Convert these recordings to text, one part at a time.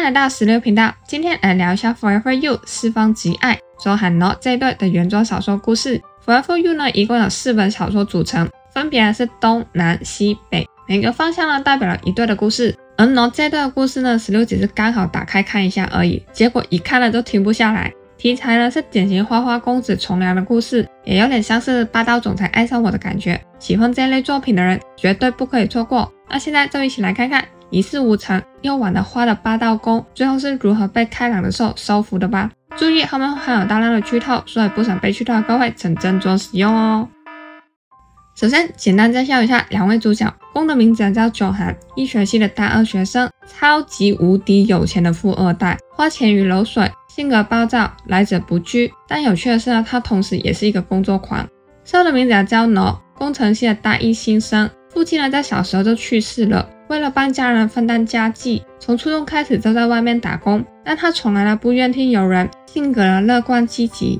迎来到16频道，今天来聊一下 Forever You 四方极爱周韩 Not 这一对的原作小说故事。Forever You 呢，一共有4本小说组成，分别是东南西北，每个方向呢代表了一对的故事。而 Not 这一对的故事呢，16只是刚好打开看一下而已，结果一看了就停不下来。题材呢是典型花花公子从良的故事，也有点像是霸道总裁爱上我的感觉。喜欢这一类作品的人绝对不可以错过。那现在就一起来看看一事无成又玩得花的霸道公最后是如何被开朗的兽收服的吧。注意后面会含有大量的剧透，所以不想被剧透的各位请斟酌使用哦。首先简单介绍一下两位主角，公的名字叫九涵，医学系的大二学生，超级无敌有钱的富二代，花钱如流水，性格暴躁，来者不拒。但有趣的是呢，他同时也是一个工作狂。受的名字叫 No， 工程系的大一新生，父亲呢在小时候就去世了，为了帮家人分担家计，从初中开始就在外面打工，但他从来不怨天尤人，性格乐观积极。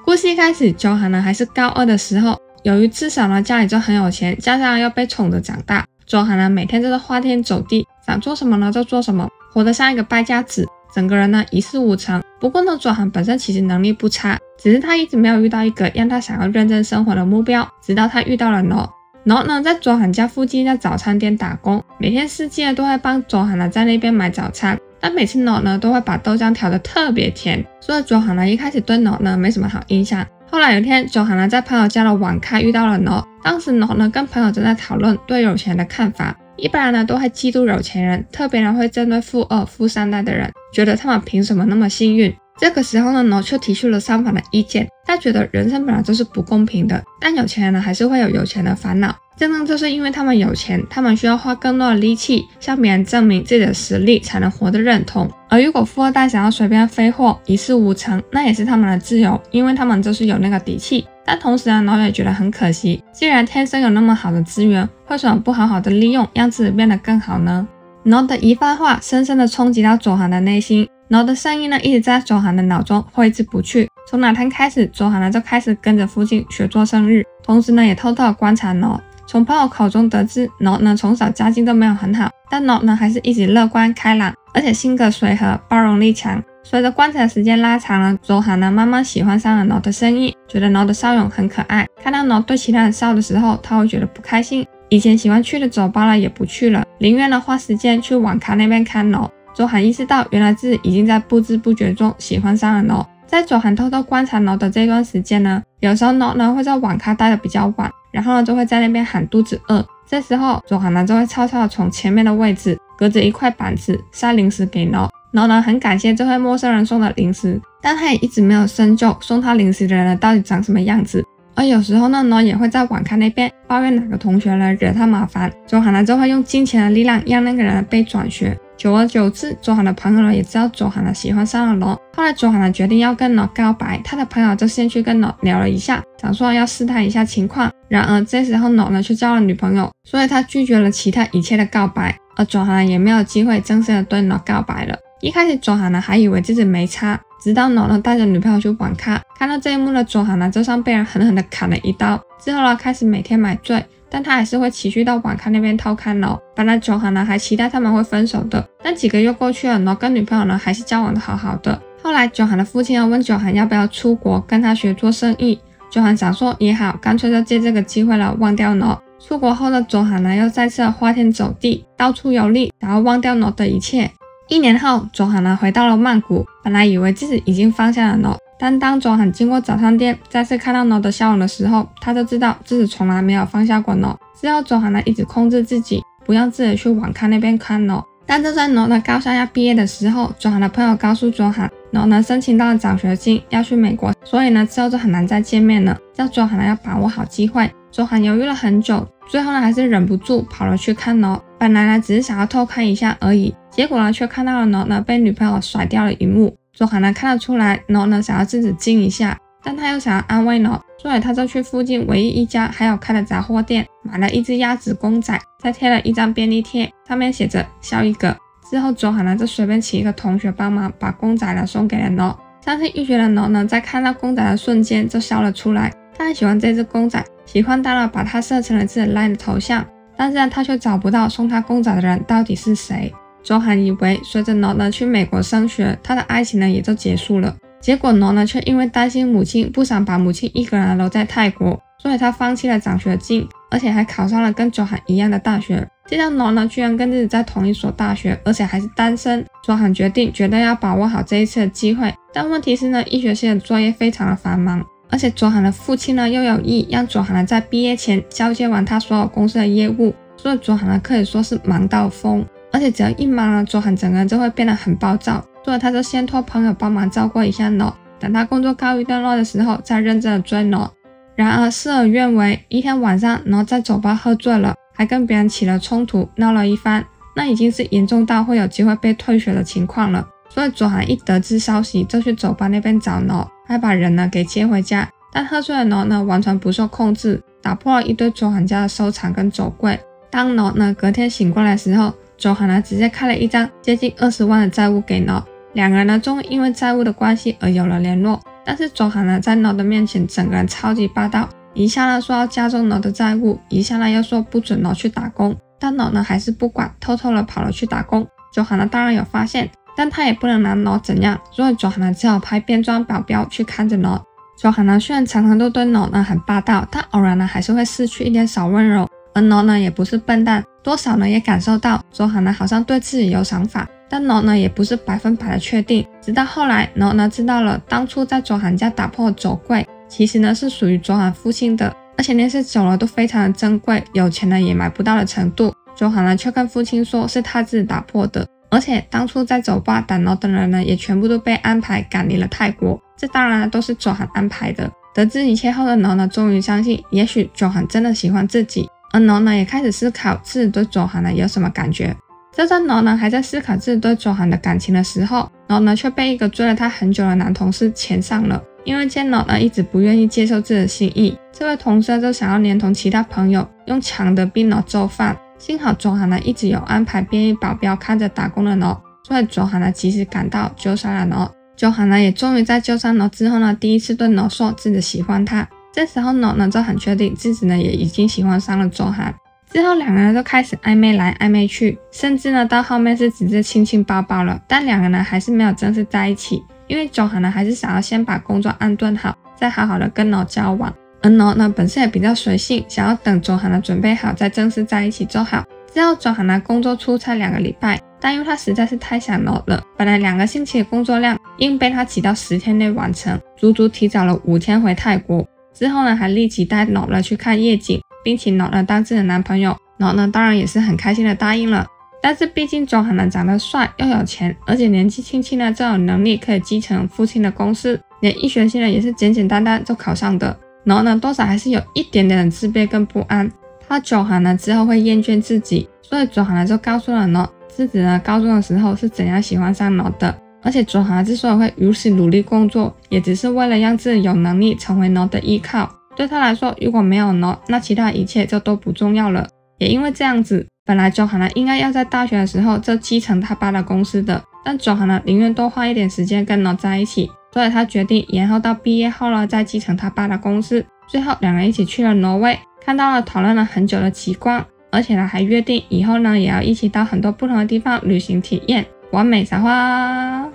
故事一开始，九涵呢还是高2的时候，由于自小呢家里就很有钱，加上又被宠着长大，九涵呢每天就是花天酒地，想做什么呢就做什么，活得像一个败家子，整个人呢一事无成。不过呢，九涵本身其实能力不差，只是他一直没有遇到一个让他想要认真生活的目标，直到他遇到了 No。No 呢在九涵家附近的早餐店打工，每天4季呢都会帮九涵呢在那边买早餐，但每次 No 呢都会把豆浆调得特别甜，所以九涵呢一开始对 No 呢没什么好印象。后来有一天，九涵呢在朋友家的网咖遇到了 No， 当时 No 呢跟朋友正在讨论对有钱人的看法。一般人呢都会嫉妒有钱人，特别呢会针对富2、富3代的人，觉得他们凭什么那么幸运。这个时候呢 No 却提出了相反的意见，他觉得人生本来就是不公平的，但有钱人呢还是会有有钱的烦恼，真正就是因为他们有钱，他们需要花更多的力气向别人证明自己的实力，才能获得认同。而如果富二代想要随便挥霍一事无成，那也是他们的自由，因为他们就是有那个底气。但同时呢 No 也觉得很可惜，既然天生有那么好的资源，为什么不好好的利用，让自己变得更好呢？ No 的一番话深深的冲击到九涵的内心。No 的声音呢一直在九涵的脑中挥之不去。从哪天开始，九涵呢就开始跟着父亲学做生日，同时呢也偷偷的观察 No。 从朋友口中得知 No 呢从小家境都没有很好，但 No 呢还是一直乐观开朗，而且性格随和，包容力强。随着观察时间拉长了，九涵呢慢慢喜欢上了 No 的声音，觉得 No 的笑容很可爱。看到 No 对其他人笑的时候，他会觉得不开心，以前喜欢去的酒吧呢也不去了，宁愿呢花时间去网咖那边看 No。 九涵意识到原来自己已经在不知不觉中喜欢上了 No。 在九涵偷偷观察 No 的这段时间呢，有时候 No 呢会在网咖待得比较晚，然后呢就会在那边喊肚子饿，这时候九涵呢就会悄悄的从前面的位置隔着一块板子塞零食给 No。No 呢很感谢这位陌生人送的零食，但他也一直没有深究送他零食的人呢到底长什么样子。而有时候呢 No 也会在网咖那边抱怨哪个同学呢惹他麻烦，九涵呢就会用金钱的力量让那个人被转学。久而久之，九涵的朋友呢也知道九涵呢喜欢上了 No。 后来九涵呢决定要跟 No 告白，他的朋友就先去跟 No 聊了一下，想说要试探一下情况。然而这时候 No 呢却交了女朋友，所以他拒绝了其他一切的告白，而九涵也没有机会正式的对 No 告白了。一开始九涵呢还以为自己没差，直到 No 呢带着女朋友去网咖，看到这一幕的九涵呢就像被人狠狠的砍了一刀。之后呢开始每天买醉，但他还是会持续到网咖那边偷看 No。 本来九涵呢还期待他们会分手的，但几个月过去了， No 跟女朋友呢还是交往的好好的。后来九涵的父亲问九涵要不要出国跟他学做生意，九涵想说也好，干脆就借这个机会了忘掉 No。 出国后的九涵呢又再次花天酒地，到处游历，想要忘掉 No 的一切。1年后，九涵呢回到了曼谷，本来以为自己已经放下了 No， 但当九涵经过早餐店再次看到 No 的笑容的时候，他就知道自己从来没有放下过 No。 之后九涵呢一直控制自己，不让自己去网咖那边看 No。 但就在 No 的高三要毕业的时候，九涵的朋友告诉九涵 No 呢申请到了奖学金要去美国，所以呢之后就很难再见面了，叫九涵呢要把握好机会。九涵犹豫了很久，最后呢还是忍不住跑了去看 No。 本来呢只是想要偷看一下而已，结果呢却看到了 No 呢被女朋友甩掉了一幕。九涵呢看得出来 No 呢想要自己静一下，但他又想要安慰 No， 所以他就去附近唯一一家还有开的杂货店买了一只鸭子公仔，再贴了一张便利贴，上面写着笑一个。之后九涵呢就随便请一个同学帮忙把公仔呢送给了 No。 伤心欲绝的 No 呢在看到公仔的瞬间就笑了出来，他很喜欢这只公仔，喜欢到了把它设成了自己 LINE 的头像，但是他却找不到送他公仔的人到底是谁。周涵以为随着 Not 呢去美国升学，他的爱情呢也就结束了。结果 Not 呢却因为担心母亲，不想把母亲一个人留在泰国，所以他放弃了奖学金，而且还考上了跟周涵一样的大学。这样 Not 呢居然跟自己在同一所大学，而且还是单身。周涵决定绝对要把握好这一次的机会，但问题是呢，医学系的作业非常的繁忙，而且周涵的父亲呢又有意让周涵呢在毕业前交接完他所有公司的业务，所以周涵呢可以说是忙到疯。而且只要一忙了，周涵整个人就会变得很暴躁，所以他就先托朋友帮忙照顾一下 Not， 等他工作告一段落的时候再认真的追 Not。 然而事与愿违，一天晚上 Not 在酒吧喝醉了，还跟别人起了冲突，闹了一番，那已经是严重到会有机会被退学的情况了。所以周涵一得知消息就去酒吧那边找 Not， 还把人呢给接回家。但喝醉的 Not 呢完全不受控制，打破了一堆周涵家的收藏跟酒柜。当 Not 呢隔天醒过来的时候，周涵呢直接开了一张接近20万的债务给 Not， 两个人呢终于因为债务的关系而有了联络。但是周涵呢在 Not 的面前整个人超级霸道，一下呢说要加重 Not 的债务，一下呢又说不准 Not 去打工，但 Not 呢还是不管，偷偷的跑了去打工。周涵呢当然有发现，但他也不能拿 Not 怎样，所以周涵呢只好派变装保镖去看着 Not。 周涵呢虽然常常都对 Not 呢很霸道，但偶然呢还是会失去一点小温柔，而 Not 呢也不是笨蛋，多少呢也感受到周涵呢好像对自己有想法，但 Not 呢也不是100%的确定。直到后来 Not 呢知道了当初在周涵家打破的酒柜其实呢是属于周涵父亲的，而且那些酒呢都非常的珍贵，有钱呢也买不到的程度。周涵呢却跟父亲说是他自己打破的，而且当初在酒吧打 Not 的人呢也全部都被安排赶离了泰国，这当然都是周涵安排的。得知一切后的 Not 呢终于相信也许周涵真的喜欢自己，而 Not 呢也开始思考自己对周涵呢有什么感觉。就在 Not 呢还在思考自己对周涵的感情的时候， Not 呢却被一个追了他很久的男同事牵上了。因为见 Not 呢一直不愿意接受自己的心意，这位同事就想要连同其他朋友用抢的逼 Not 就范。幸好周涵呢一直有安排便衣保镖看着打工的 Not， 所以周涵呢及时赶到救杀了 Not。 周涵呢也终于在救杀 Not 之后呢第一次对 Not 说自己喜欢他。这时候 Not 呢就很确定自己呢也已经喜欢上了周涵。之后两个人都开始暧昧来暧昧去，甚至呢到后面是直接亲亲抱抱了，但两个人还是没有正式在一起，因为周涵呢还是想要先把工作安顿好，再好好的跟 Not 交往。而 Not 呢本身也比较随性，想要等周涵呢准备好再正式在一起就好。之后周涵呢工作出差2个礼拜，但因为他实在是太想 Not 了，本来2个星期的工作量硬被他挤到10天内完成，足足提早了5天回泰国。之后呢还立即带 Not 呢去看夜景，并请 Not 呢当自己的男朋友。 Not 呢当然也是很开心的答应了，但是毕竟周涵呢长得帅又有钱，而且年纪轻轻呢就有能力可以继承父亲的公司，连医学系呢也是简简单单就考上的。 Not 呢多少还是有一点点的自卑跟不安，怕周涵呢之后会厌倦自己，所以周涵呢就告诉了 Not 自己呢高中的时候是怎样喜欢上 Not 的。而且周涵之所以会如此努力工作，也只是为了让自己有能力成为 Not 的依靠。对他来说，如果没有 Not， 那其他一切就都不重要了。也因为这样子，本来周涵呢应该要在大学的时候就继承他爸的公司的，但周涵呢宁愿多花一点时间跟 Not 在一起，所以他决定延后到毕业后了再继承他爸的公司。最后两人一起去了挪威，看到了讨论了很久的极光，而且呢还约定以后呢也要一起到很多不同的地方旅行体验，完美撒花。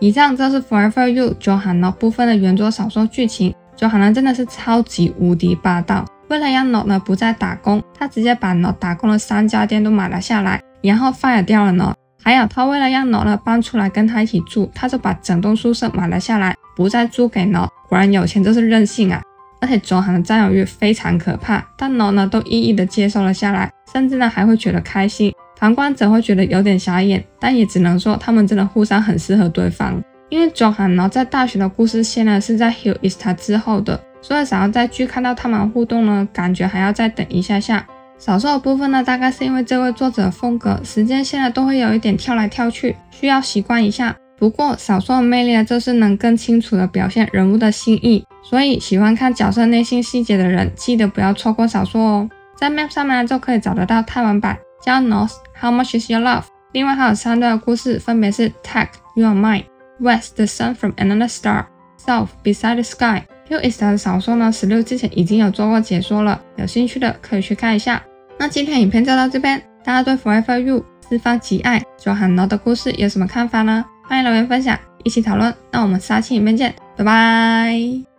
以上就是 Forever You 周涵 Not 部分的原作小说剧情。周涵呢真的是超级无敌霸道，为了让 Not 呢不再打工，他直接把 Not 打工的3家店都买了下来，然后 fire 掉了 Not。 还有他为了让 Not 呢搬出来跟他一起住，他就把整栋宿舍买了下来，不再租给 Not。 果然有钱就是任性啊。而且周涵的占有欲非常可怕，但 Not 呢都一一的接受了下来，甚至呢还会觉得开心。旁观者会觉得有点傻眼，但也只能说他们真的互相很适合对方。因为周涵 Not 在大学的故事线呢是在 Hill Is 他之后的，所以想要在剧看到他们的互动呢，感觉还要再等一下下。少数的部分呢，大概是因为这位作者的风格，时间线呢都会有一点跳来跳去，需要习惯一下。不过小说的魅力呢，就是能更清楚的表现人物的心意，所以喜欢看角色内心细节的人，记得不要错过小说哦。在 Map 上面呢就可以找得到泰文版，叫 North How Much Is Your Love。另外还有3段的故事，分别是 Tag You Are Mine、West The Sun From Another Star、South Beside the Sky。Hill Is 的小说呢16之前已经有做过解说了，有兴趣的可以去看一下。那今天影片就到这边，大家对 Forever You 四方极爱就和 Not 的故事有什么看法呢？欢迎留言分享，一起讨论。那我们下期影片见，拜拜。